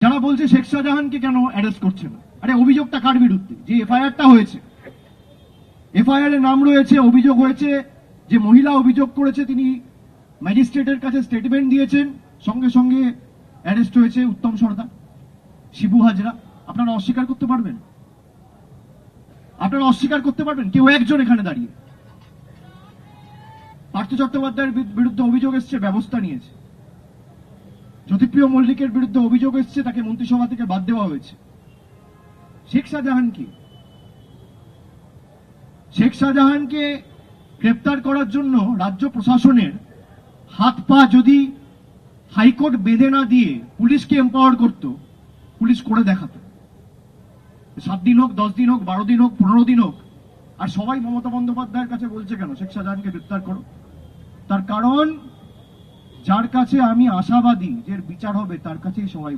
যারা বলছে শেখ শাহজাহানকে কেন অ্যারেস্ট করছে না, আরে অভিযোগটা কার বিরুদ্ধে? যে এফআইআরটা হয়েছে, এফআইআর এর নাম রয়েছে, অভিযোগ হয়েছে, যে মহিলা অভিযোগ করেছে তিনি ম্যাজিস্ট্রেটের কাছে স্টেটমেন্ট দিয়েছেন, সঙ্গে সঙ্গে অ্যারেস্ট হয়েছে উত্তম সর্দার, শিবু হাজরা। আপনারা অস্বীকার করতে পারবেন? আপনারা অস্বীকার করতে পারবেন? কেউ একজন এখানে দাঁড়িয়ে? পার্থ চট্টোপাধ্যায়ের বিরুদ্ধে অভিযোগ এসছে, ব্যবস্থা নিয়েছে। জ্যোতিপ্রিয় মল্লিকের বিরুদ্ধে অভিযোগ এসছে, তাকে মন্ত্রিসভা থেকে বাদ দেওয়া হয়েছে। শেখ শাহজাহান কি? শেখ শাহজাহানকে গ্রেপ্তার করার জন্য রাজ্য প্রশাসনের হাত পা যদি হাইকোর্ট বেঁধে না দিয়ে পুলিশকে এম্পাওয়ার করত, পুলিশ করে দেখাত। 7 দিন হোক, 10 দিন হোক, 12 দিন হোক, 15 দিন হোক, আর সবাই মমতা বন্দ্যোপাধ্যায়ের কাছে বলছে কেন শেখ শাহজাহানকে গ্রেপ্তার করো? তার কারণ যার কাছে আমি আশাবাদী যে বিচার হবে, তার কাছেই সবাই